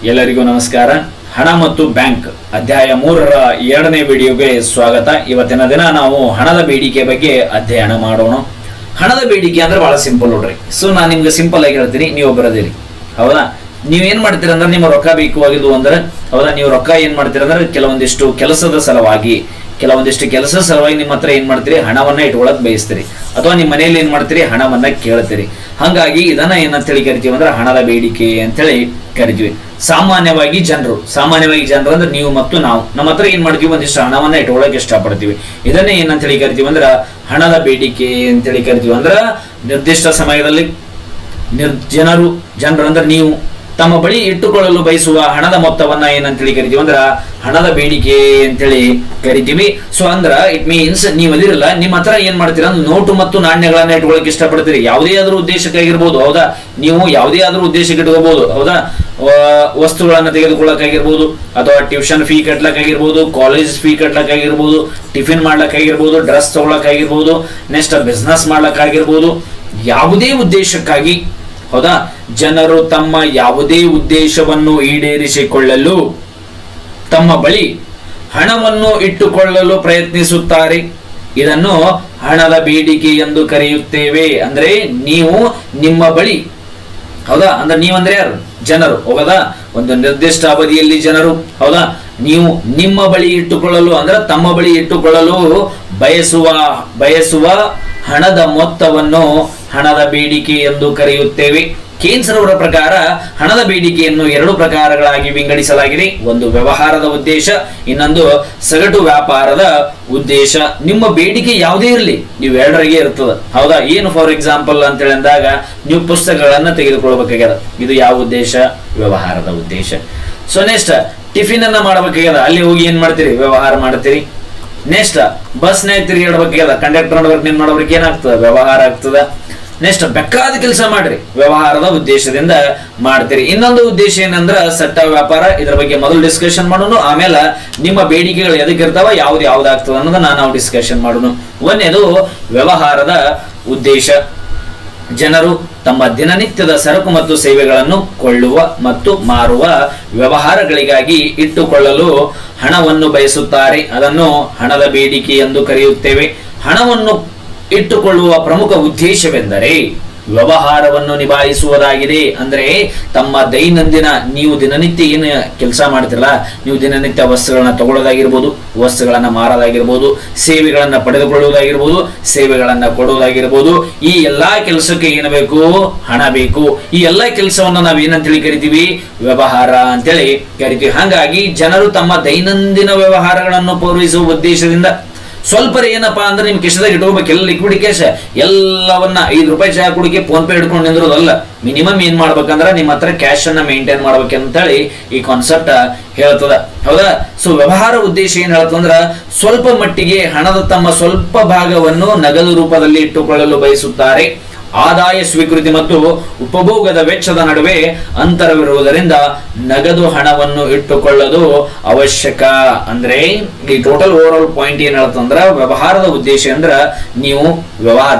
ಎಲ್ಲರಿಗೂ ನಮಸ್ಕಾರ. ಹಣ ಮತ್ತು ಬ್ಯಾಂಕ್ ಅಧ್ಯಾಯ 3ರ 2ನೇ ವಿಡಿಯೋಗೆ ಸ್ವಾಗತ. ಇವತ್ತಿನ ದಿನ ನಾವು ಹಣದ ಬೇಡಿಕೆ ಬಗ್ಗೆ ಅಧ್ಯಯನ ಮಾಡೋಣ. ಹಣದ ಬೇಡಿಕೆ ಅಂದ್ರೆ ಬಹಳ ಸಿಂಪಲ್ ನೋಡ್ರಿ. ಸೊ ನಾನು ನಿಮ್ಗೆ ಸಿಂಪಲ್ ಆಗಿ ಹೇಳ್ತೀನಿ, ನೀವು ಬರೋದಿರಿ. ಹೌದಾ, ನೀವೇನ್ ಮಾಡ್ತೀರ ಅಂದ್ರೆ ನಿಮ್ಮ ರೊಕ್ಕ ಬೇಕು ಆಗಿದ್ದು ಅಂದ್ರೆ, ಹೌದಾ, ನೀವು ರೊಕ್ಕ ಏನ್ ಮಾಡ್ತೀರ ಅಂದ್ರೆ ಕೆಲವೊಂದಿಷ್ಟು ಕೆಲಸದ ಸಲುವಾಗಿ ನಿಮ್ಮ ಹತ್ರ ಏನ್ ಮಾಡ್ತೀರಿ, ಹಣವನ್ನ ಇಟ್ಕೊಳಕ್ ಬಯಸ್ತೀರಿ, ಅಥವಾ ನಿಮ್ಮ ಮನೆಯಲ್ಲಿ ಏನ್ ಮಾಡ್ತೀರಿ, ಹಣವನ್ನ ಕೇಳ್ತೀರಿ. ಹಂಗಾಗಿ ಇದನ್ನ ಏನಂತೇಳಿ ಕರಿತೀವಿ ಅಂದ್ರೆ ಹಣದ ಬೇಡಿಕೆ ಅಂತೇಳಿ ಕರಿತೀವಿ. ಸಾಮಾನ್ಯವಾಗಿ ಜನರು ಅಂದ್ರೆ ನೀವು ಮತ್ತು ನಾವು ನಮ್ಮ ಹತ್ರ ಏನ್ ಮಾಡ್ತೀವಿ, ಒಂದಿಷ್ಟು ಹಣವನ್ನ ಇಟ್ಕೊಳಕ್ ಇಷ್ಟಪಡ್ತೀವಿ. ಇದನ್ನೇ ಏನಂತೇಳಿ ಕರಿತೀವಿ ಅಂದ್ರೆ ಹಣದ ಬೇಡಿಕೆ ಅಂತೇಳಿ ಕರಿತೀವಿ. ಅಂದ್ರ ನಿರ್ದಿಷ್ಟ ಸಮಯದಲ್ಲಿ ಜನರು ಅಂದ್ರೆ ನೀವು ತಮ್ಮ ಬಳಿ ಇಟ್ಟುಕೊಳ್ಳಲು ಬಯಸುವ ಹಣದ ಮೊತ್ತವನ್ನ ಏನಂತೇಳಿ ಕರಿತೀವಿ ಅಂದ್ರ ಹಣದ ಬೇಡಿಕೆ ಅಂತೇಳಿ ಕರಿತೀವಿ. ಸೊ ಅಂದ್ರ ಇಟ್ ಮೀನ್ಸ್ ನೀವು ಅದಿರಲ್ಲ, ನಿಮ್ಮ ಹತ್ರ ಏನ್ ಮಾಡ್ತೀರಾ, ನೋಟು ಮತ್ತು ನಾಣ್ಯಗಳನ್ನ ಇಟ್ಕೊಳಕ್ ಇಷ್ಟಪಡ್ತೀರಿ. ಯಾವುದೇ ಆದ್ರೂ ಉದ್ದೇಶಕ್ಕಾಗಿರ್ಬೋದು. ಹೌದಾ, ನೀವು ಯಾವುದೇ ಆದ್ರೂ ಉದ್ದೇಶಕ್ಕೆ ಇಟ್ಕೋಬಹುದು. ಹೌದಾ, ವಸ್ತುಗಳನ್ನ ತೆಗೆದುಕೊಳ್ಳಕ್ಕಾಗಿರ್ಬೋದು, ಅಥವಾ ಟ್ಯೂಷನ್ ಫೀ ಕಟ್ಲಕ್ಕಾಗಿರ್ಬೋದು, ಕಾಲೇಜ್ ಫೀ ಕಟ್ಲಕ್ಕಾಗಿರ್ಬೋದು, ಟಿಫಿನ್ ಮಾಡ್ಲಕ್ಕಾಗಿರ್ಬೋದು, ಡ್ರೆಸ್ ತಗೊಳಕ್ಕಾಗಿರ್ಬೋದು, ನೆಕ್ಸ್ಟ್ ಬಿಸ್ನೆಸ್ ಮಾಡ್ಲಕ್ಕಾಗಿರ್ಬೋದು. ಯಾವುದೇ ಉದ್ದೇಶಕ್ಕಾಗಿ, ಹೌದಾ, ಜನರು ತಮ್ಮ ಯಾವುದೇ ಉದ್ದೇಶವನ್ನು ಈಡೇರಿಸಿಕೊಳ್ಳಲು ತಮ್ಮ ಬಳಿ ಹಣವನ್ನು ಇಟ್ಟುಕೊಳ್ಳಲು ಪ್ರಯತ್ನಿಸುತ್ತಾರೆ. ಇದನ್ನು ಹಣದ ಬೇಡಿಕೆ ಎಂದು ಕರೆಯುತ್ತೇವೆ. ಅಂದ್ರೆ ನೀವು ನಿಮ್ಮ ಬಳಿ, ಹೌದಾ, ಅಂದ್ರೆ ನೀವಂದ್ರೆ ಯಾರು, ಜನರು. ಹೌದಾ, ಒಂದು ನಿರ್ದಿಷ್ಟ ಅವಧಿಯಲ್ಲಿ ಜನರು, ಹೌದಾ, ನೀವು ನಿಮ್ಮ ಬಳಿ ಇಟ್ಟುಕೊಳ್ಳಲು ಅಂದ್ರೆ ತಮ್ಮ ಬಳಿ ಇಟ್ಟುಕೊಳ್ಳಲು ಬಯಸುವ ಹಣದ ಮೊತ್ತವನ್ನು ಹಣದ ಬೇಡಿಕೆ ಎಂದು ಕರೆಯುತ್ತೇವೆ. ಕೇನ್ಸ್ ರವರ ಪ್ರಕಾರ ಹಣದ ಬೇಡಿಕೆಯನ್ನು 2 ಪ್ರಕಾರಗಳಾಗಿ ವಿಂಗಡಿಸಲಾಗಿದೆ. ಒಂದು ವ್ಯವಹಾರದ ಉದ್ದೇಶ, ಇನ್ನೊಂದು ಸಗಟು ವ್ಯಾಪಾರದ ಉದ್ದೇಶ. ನಿಮ್ಮ ಬೇಡಿಕೆ ಯಾವುದೇ ಇರಲಿ, ನೀವು 2ರಿಗೆ ಇರ್ತದೆ. ಹೌದಾ, ಏನು ಫಾರ್ ಎಕ್ಸಾಂಪಲ್ ಅಂತ ಹೇಳಿದಾಗ ನೀವು ಪುಸ್ತಕಗಳನ್ನ ತೆಗೆದುಕೊಳ್ಬೇಕಾಗ್ಯದ, ಇದು ಯಾವ ಉದ್ದೇಶ, ವ್ಯವಹಾರದ ಉದ್ದೇಶ. ಸೊ ನೆಕ್ಸ್ಟ್ ಟಿಫಿನ್ ಅನ್ನ ಮಾಡ್ಬೇಕಾಗ್ಯದ, ಅಲ್ಲಿ ಹೋಗಿ ಏನ್ ಮಾಡ್ತೀರಿ, ವ್ಯವಹಾರ ಮಾಡ್ತೀರಿ. ನೆಕ್ಸ್ಟ್ ಬಸ್ನಾಗ ತಿರುಗಾಡ್ಬೇಕಾಗ್ಯದ, ಕಂಡಕ್ಟರ್ ಮಾಡೋರ್ಗೆ ಏನಾಗ್ತದೆ, ವ್ಯವಹಾರ ಆಗ್ತದ. ನೆಕ್ಸ್ಟ್ ಬೇಕಾದ ಕೆಲಸ ಮಾಡ್ರಿ, ವ್ಯವಹಾರದ ಉದ್ದೇಶದಿಂದ ಮಾಡ್ತೀರಿ. ಇನ್ನೊಂದು ಉದ್ದೇಶ ಏನಂದ್ರ ಸಟ್ಟ ವ್ಯಾಪಾರ. ಇದ್ರ ಬಗ್ಗೆ ಮೊದಲು ಡಿಸ್ಕಷನ್ ಮಾಡೋಣ, ಆಮೇಲೆ ನಿಮ್ಮ ಬೇಡಿಕೆಗಳು ಎದಕ್ಕಿರ್ತಾವ, ಯಾವ್ದಾಗ್ತದ ಅನ್ನೋದನ್ನ ನಾವು ಡಿಸ್ಕಷನ್ ಮಾಡೋಣ. ಒಂದೇದು ವ್ಯವಹಾರದ ಉದ್ದೇಶ. ಜನರು ತಮ್ಮ ದಿನನಿತ್ಯದ ಸರಕು ಮತ್ತು ಸೇವೆಗಳನ್ನು ಕೊಳ್ಳುವ ಮತ್ತು ಮಾರುವ ವ್ಯವಹಾರಗಳಿಗಾಗಿ ಇಟ್ಟುಕೊಳ್ಳಲು ಹಣವನ್ನು ಬಯಸುತ್ತಾರೆ. ಅದನ್ನು ಹಣದ ಬೇಡಿಕೆ ಎಂದು ಕರೆಯುತ್ತೇವೆ. ಹಣವನ್ನು ಇಟ್ಟುಕೊಳ್ಳುವ ಪ್ರಮುಖ ಉದ್ದೇಶವೆಂದರೆ ವ್ಯವಹಾರವನ್ನು ನಿಭಾಯಿಸುವುದಾಗಿದೆ. ಅಂದ್ರೆ ತಮ್ಮ ದೈನಂದಿನ, ನೀವು ದಿನನಿತ್ಯ ಏನು ಕೆಲಸ ಮಾಡ್ತಿರಲ್ಲ, ನೀವು ದಿನನಿತ್ಯ ವಸ್ತುಗಳನ್ನ ತಗೊಳ್ಳೋದಾಗಿರ್ಬೋದು, ವಸ್ತುಗಳನ್ನ ಮಾರೋದಾಗಿರ್ಬೋದು, ಸೇವೆಗಳನ್ನ ಪಡೆದುಕೊಳ್ಳುವುದಾಗಿರ್ಬೋದು, ಸೇವೆಗಳನ್ನ ಕೊಡುವುದಾಗಿರ್ಬೋದು, ಈ ಎಲ್ಲಾ ಕೆಲಸಕ್ಕೆ ಏನು ಬೇಕು, ಹಣ ಬೇಕು. ಈ ಎಲ್ಲಾ ಕೆಲಸವನ್ನು ನಾವು ಏನಂತೇಳಿ ಕರಿತೀವಿ, ವ್ಯವಹಾರ ಅಂತೇಳಿ ಕರಿತೀವಿ. ಹಾಗಾಗಿ ಜನರು ತಮ್ಮ ದೈನಂದಿನ ವ್ಯವಹಾರಗಳನ್ನು ಪೂರೈಸುವ ಉದ್ದೇಶದಿಂದ ಸ್ವಲ್ಪ ಏನಪ್ಪಾ ಅಂದ್ರೆ ನಿಮ್ ಕಿಶದಾಗ ಇಟ್ಕೋಬೇಕು, ಎಲ್ಲ ಲಿಕ್ವಿಡ್ ಕ್ಯಾಶ್ ಎಲ್ಲವನ್ನ ₹5 ಚಹಾ ಕುಡಿಕೆ ಫೋನ್ ಪೇ ಹಿಡ್ಕೊಂಡು ನಿಂದ್ರೋದಲ್ಲ. ಮಿನಿಮಮ್ ಏನ್ ಮಾಡ್ಬೇಕಂದ್ರೆ ನಿಮ್ಮ ಹತ್ರ ಕ್ಯಾಶ್ ಅನ್ನ ಮೇಂಟೈನ್ ಮಾಡ್ಬೇಕಂತೇಳಿ ಈ ಕಾನ್ಸೆಪ್ಟ್ ಹೇಳ್ತದ. ಹೌದಾ, ಸೊ ವ್ಯವಹಾರ ಉದ್ದೇಶ ಏನ್ ಹೇಳ್ತಂದ್ರ ಸ್ವಲ್ಪ ಮಟ್ಟಿಗೆ ಹಣದ ತಮ್ಮ ಸ್ವಲ್ಪ ಭಾಗವನ್ನು ನಗದು ರೂಪದಲ್ಲಿ ಇಟ್ಟುಕೊಳ್ಳಲು ಬಯಸುತ್ತಾರೆ. ಆದಾಯ ಸ್ವೀಕೃತಿ ಮತ್ತು ಉಪಭೋಗದ ವೆಚ್ಚದ ನಡುವೆ ಅಂತರವಿರುವುದರಿಂದ ನಗದು ಹಣವನ್ನು ಇಟ್ಟುಕೊಳ್ಳೋದು ಅವಶ್ಯಕ. ಅಂದ್ರೆ ಈ ಟೋಟಲ್ ಓವರ್ ಆಲ್ ಪಾಯಿಂಟ್ ಏನ್ ಹೇಳ್ತಂದ್ರ ವ್ಯವಹಾರದ ಉದ್ದೇಶ ಅಂದ್ರ ನೀವು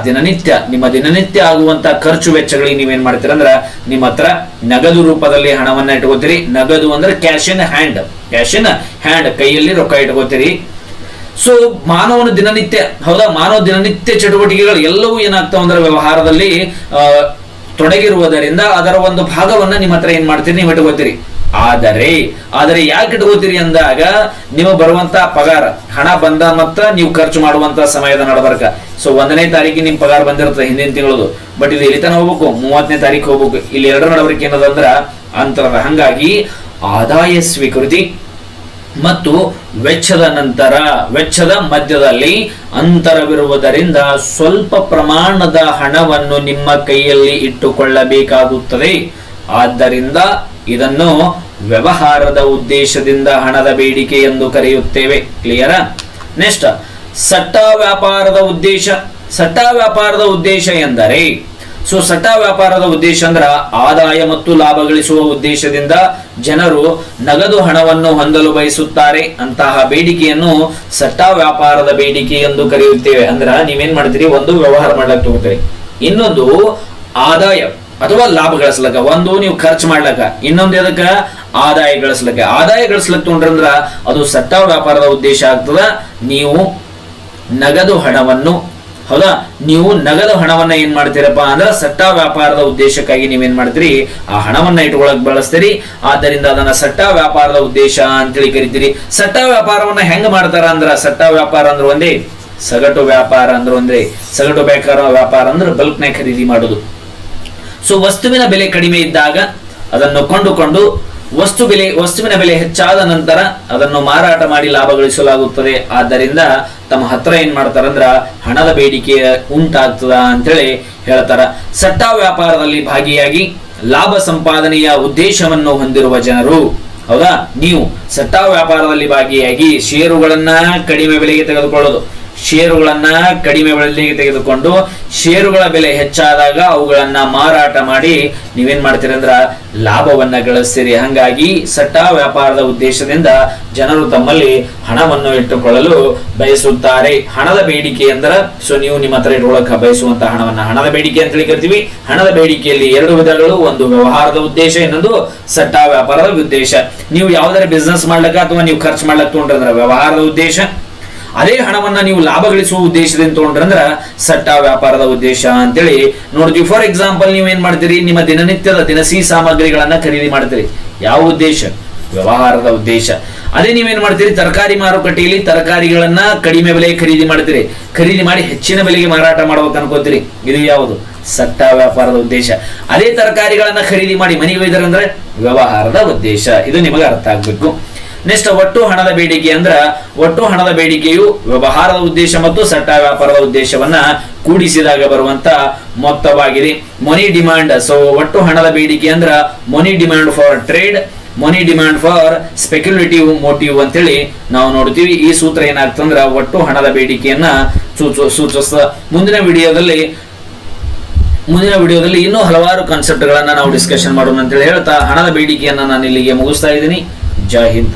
ನಿಮ್ಮ ದಿನನಿತ್ಯ ಆಗುವಂತ ಖರ್ಚು ವೆಚ್ಚಗಳಿಗೆ ನೀವೇನ್ ಮಾಡ್ತೀರ ಅಂದ್ರ ನಿಮ್ಮ ಹತ್ರ ನಗದು ರೂಪದಲ್ಲಿ ಹಣವನ್ನ ಇಟ್ಕೋತೀರಿ. ನಗದು ಅಂದ್ರೆ ಕ್ಯಾಶ್ ಇನ್ ಹ್ಯಾಂಡ್, ಕೈಯಲ್ಲಿ ರೊಕ್ಕ ಇಟ್ಕೋತೀರಿ. ಸೊ ಮಾನವನ ದಿನನಿತ್ಯ, ಹೌದಾ, ಮಾನವ ದಿನನಿತ್ಯ ಚಟುವಟಿಕೆಗಳು ಎಲ್ಲವೂ ಏನಾಗ್ತಾವ ಅಂದ್ರೆ ವ್ಯವಹಾರದಲ್ಲಿ ತೊಡಗಿರುವುದರಿಂದ ಅದರ ಒಂದು ಭಾಗವನ್ನ ನಿಮ್ಮ ಹತ್ರ ಏನ್ ಮಾಡ್ತೀರಿ, ನೀವು ಇಟ್ಕೋತೀರಿ. ಆದರೆ ಯಾಕೆ ಇಟ್ಕೋತೀರಿ ಅಂದಾಗ ನೀವು ಬರುವಂತ ಪಗಾರ ಹಣ ಬಂದ ಮತ್ತ ನೀವು ಖರ್ಚು ಮಾಡುವಂತ ಸಮಯದ ನಡಬರ್ಕ. ಸೊ 1ನೇ ತಾರೀಕಿಗೆ ನಿಮ್ ಪಗಾರ ಬಂದಿರುತ್ತೆ ಹಿಂದಿನ ತಿಂಗಳದು, ಬಟ್ ಇದು ಇಲ್ಲಿ ತನ ಹೋಗ್ಬೇಕು, 30ನೇ ತಾರೀಕು ಹೋಗ್ಬೇಕು. ಇಲ್ಲಿ 2ರ ನಡಬರ್ಕೆ ಏನದಂದ್ರ ಅಂತರದ. ಹಂಗಾಗಿ ಆದಾಯ ಸ್ವೀಕೃತಿ ಮತ್ತು ವೆಚ್ಚದ ಮಧ್ಯದಲ್ಲಿ ಅಂತರವಿರುವುದರಿಂದ ಸ್ವಲ್ಪ ಪ್ರಮಾಣದ ಹಣವನ್ನು ನಿಮ್ಮ ಕೈಯಲ್ಲಿ ಇಟ್ಟುಕೊಳ್ಳಬೇಕಾಗುತ್ತದೆ. ಆದ್ದರಿಂದ ಇದನ್ನು ವ್ಯವಹಾರದ ಉದ್ದೇಶದಿಂದ ಹಣದ ಬೇಡಿಕೆ ಎಂದು ಕರೆಯುತ್ತೇವೆ. ಕ್ಲಿಯರಾ? ನೆಕ್ಸ್ಟ್ ಸಟ್ಟ ವ್ಯಾಪಾರದ ಉದ್ದೇಶ ಎಂದರೆ, ಸೊ ಸಟ್ಟ ವ್ಯಾಪಾರದ ಉದ್ದೇಶ ಅಂದ್ರ ಆದಾಯ ಮತ್ತು ಲಾಭ ಗಳಿಸುವ ಉದ್ದೇಶದಿಂದ ಜನರು ನಗದು ಹಣವನ್ನು ಹೊಂದಲು ಬಯಸುತ್ತಾರೆ. ಅಂತಹ ಬೇಡಿಕೆಯನ್ನು ಸಟ್ಟ ವ್ಯಾಪಾರದ ಬೇಡಿಕೆ ಎಂದು ಕರೆಯುತ್ತೇವೆ. ಅಂದ್ರ ನೀವೇನ್ ಮಾಡ್ತೀರಿ, ಒಂದು ವ್ಯವಹಾರ ಮಾಡ್ಲಕ್ ತಗೋತೀರಿ, ಇನ್ನೊಂದು ಆದಾಯ ಅಥವಾ ಲಾಭ ಗಳಿಸ್ಲಕ್ಕ, ಒಂದು ನೀವು ಖರ್ಚು ಮಾಡ್ಲಕ್ಕ, ಇನ್ನೊಂದು ಎದಕ್ಕ ಆದಾಯ ಗಳಿಸ್ಲಿಕ್ಕೆ ತೊಗೊಂಡ್ರಂದ್ರ ಅದು ಸಟ್ಟ ವ್ಯಾಪಾರದ ಉದ್ದೇಶ ಆಗ್ತದ. ನೀವು ನಗದು ಹಣವನ್ನು, ಹೌದಾ, ನೀವು ನಗದು ಹಣವನ್ನ ಏನ್ ಮಾಡ್ತೀರಪ್ಪ ಅಂದ್ರೆ ಸಟ್ಟ ವ್ಯಾಪಾರದ ಉದ್ದೇಶಕ್ಕಾಗಿ ನೀವೇನ್ ಮಾಡ್ತೀರಿ, ಆ ಹಣವನ್ನ ಇಟ್ಕೊಳಕ್ ಬಳಸ್ತೀರಿ. ಆದ್ದರಿಂದ ಅದನ್ನ ಸಟ್ಟ ವ್ಯಾಪಾರದ ಉದ್ದೇಶ ಅಂತೇಳಿ ಕರಿತೀರಿ. ಸಟ್ಟ ವ್ಯಾಪಾರವನ್ನ ಹೆಂಗ್ ಮಾಡ್ತಾರ ಅಂದ್ರ, ಸಟ್ಟ ವ್ಯಾಪಾರ ಅಂದ್ರೆ ಒಂದೇ, ಸಗಟು ವ್ಯಾಪಾರ ಅಂದ್ರೆ ಒಂದೇ. ಸಗಟು ವ್ಯಾಪಾರ ಅಂದ್ರೆ ಬಲ್ಕ್ನಾಗ ಖರೀದಿ ಮಾಡೋದು. ಸೊ ವಸ್ತುವಿನ ಬೆಲೆ ಕಡಿಮೆ ಇದ್ದಾಗ ಅದನ್ನು ಕೊಂಡುಕೊಂಡು ವಸ್ತುವಿನ ಬೆಲೆ ಹೆಚ್ಚಾದ ನಂತರ ಅದನ್ನು ಮಾರಾಟ ಮಾಡಿ ಲಾಭ ಗಳಿಸಲಾಗುತ್ತದೆ. ಆದ್ದರಿಂದ ತಮ್ಮ ಹತ್ರ ಏನ್ ಮಾಡ್ತಾರಂದ್ರ ಹಣದ ಬೇಡಿಕೆ ಉಂಟಾಗ್ತದ ಅಂತೇಳಿ ಹೇಳ್ತಾರ. ಸಟ್ಟ ವ್ಯಾಪಾರದಲ್ಲಿ ಭಾಗಿಯಾಗಿ ಲಾಭ ಸಂಪಾದನೆಯ ಉದ್ದೇಶವನ್ನು ಹೊಂದಿರುವ ಜನರು, ಹೌದಾ, ನೀವು ಸಟ್ಟ ವ್ಯಾಪಾರದಲ್ಲಿ ಭಾಗಿಯಾಗಿ ಷೇರುಗಳನ್ನ ಕಡಿಮೆ ಬೆಲೆಗೆ ತೆಗೆದುಕೊಳ್ಳೋದು, ಷೇರುಗಳನ್ನ ಕಡಿಮೆ ಬೆಲೆಗೆ ತೆಗೆದುಕೊಂಡು ಷೇರುಗಳ ಬೆಲೆ ಹೆಚ್ಚಾದಾಗ ಅವುಗಳನ್ನ ಮಾರಾಟ ಮಾಡಿ ನೀವೇನ್ ಮಾಡ್ತೀರಿ ಅಂದ್ರ ಲಾಭವನ್ನ ಗಳಿಸ್ತೀರಿ. ಹಂಗಾಗಿ ಸಟ್ಟ ವ್ಯಾಪಾರದ ಉದ್ದೇಶದಿಂದ ಜನರು ತಮ್ಮಲ್ಲಿ ಹಣವನ್ನು ಇಟ್ಟುಕೊಳ್ಳಲು ಬಯಸುತ್ತಾರೆ. ಹಣದ ಬೇಡಿಕೆ ಅಂದ್ರ, ಸೊ ನೀವು ನಿಮ್ಮ ಹತ್ರ ಇಟ್ಕೊಳ್ಳಕ ಬಯಸುವಂತಹ ಹಣವನ್ನ ಹಣದ ಬೇಡಿಕೆ ಅಂತ ಕರಿತೀವಿ. ಹಣದ ಬೇಡಿಕೆಯಲ್ಲಿ ಎರಡು ವಿಧಗಳು, ಒಂದು ವ್ಯವಹಾರದ ಉದ್ದೇಶ, ಇನ್ನೊಂದು ಸಟ್ಟ ವ್ಯಾಪಾರದ ಉದ್ದೇಶ. ನೀವು ಯಾವ್ದಾರ ಬಿಸ್ನೆಸ್ ಮಾಡ್ಲಕ್ಕ ಅಥವಾ ನೀವು ಖರ್ಚು ಮಾಡ್ಲಕ್ಕ ತೊಗೊಂಡ್ರಂದ್ರ ವ್ಯವಹಾರದ ಉದ್ದೇಶ, ಅದೇ ಹಣವನ್ನ ನೀವು ಲಾಭ ಗಳಿಸುವ ಉದ್ದೇಶದಿಂದ ತಗೊಂಡ್ರಂದ್ರ ಸಟ್ಟ ವ್ಯಾಪಾರದ ಉದ್ದೇಶ ಅಂತೇಳಿ ನೋಡ್ತೀವಿ. ಫಾರ್ ಎಕ್ಸಾಂಪಲ್, ನೀವೇನ್ ಮಾಡ್ತೀರಿ, ನಿಮ್ಮ ದಿನನಿತ್ಯದ ದಿನಸಿ ಸಾಮಗ್ರಿಗಳನ್ನ ಖರೀದಿ ಮಾಡ್ತೀರಿ, ಯಾವ ಉದ್ದೇಶ, ವ್ಯವಹಾರದ ಉದ್ದೇಶ. ಅದೇ ನೀವೇನ್ ಮಾಡ್ತೀರಿ, ತರಕಾರಿ ಮಾರುಕಟ್ಟೆಯಲ್ಲಿ ತರಕಾರಿಗಳನ್ನ ಕಡಿಮೆ ಬೆಲೆಗೆ ಖರೀದಿ ಮಾಡ್ತೀರಿ, ಖರೀದಿ ಮಾಡಿ ಹೆಚ್ಚಿನ ಬೆಲೆಗೆ ಮಾರಾಟ ಮಾಡ್ಬೇಕು ಅನ್ಕೋತೀರಿ, ಇದು ಯಾವುದು, ಸಟ್ಟ ವ್ಯಾಪಾರದ ಉದ್ದೇಶ. ಅದೇ ತರಕಾರಿಗಳನ್ನ ಖರೀದಿ ಮಾಡಿ ಮನೆಗೆ ಒಯ್ದಾರಂದ್ರೆ ವ್ಯವಹಾರದ ಉದ್ದೇಶ. ಇದು ನಿಮಗೆ ಅರ್ಥ ಆಗ್ಬೇಕು. ನೆಕ್ಸ್ಟ್, ಒಟ್ಟು ಹಣದ ಬೇಡಿಕೆ ಅಂದ್ರ, ಒಟ್ಟು ಹಣದ ಬೇಡಿಕೆಯು ವ್ಯವಹಾರದ ಉದ್ದೇಶ ಮತ್ತು ಸಟ್ಟ ವ್ಯಾಪಾರದ ಉದ್ದೇಶವನ್ನ ಕೂಡಿಸಿದಾಗ ಬರುವಂತ ಮೊತ್ತವಾಗಿದೆ. ಮನಿ ಡಿಮಾಂಡ್, ಸೊ ಒಟ್ಟು ಹಣದ ಬೇಡಿಕೆ ಅಂದ್ರ money demand for trade, money demand for speculative motive ಅಂತೇಳಿ ನಾವು ನೋಡ್ತೀವಿ. ಈ ಸೂತ್ರ ಏನಾಗ್ತಂದ್ರ ಒಟ್ಟು ಹಣದ ಬೇಡಿಕೆಯನ್ನ ಸೂಚಿಸ್ತದ. ಮುಂದಿನ ವಿಡಿಯೋದಲ್ಲಿ ಇನ್ನೂ ಹಲವಾರು ಕಾನ್ಸೆಪ್ಟ್ ಗಳನ್ನ ನಾವು ಡಿಸ್ಕಷನ್ ಮಾಡೋಣ ಅಂತೇಳಿ ಹೇಳ್ತಾ ಹಣದ ಬೇಡಿಕೆಯನ್ನ ನಾನು ಇಲ್ಲಿಗೆ ಮುಗಿಸ್ತಾ ಇದ್ದೀನಿ. ಜೈ ಹಿಂದ್.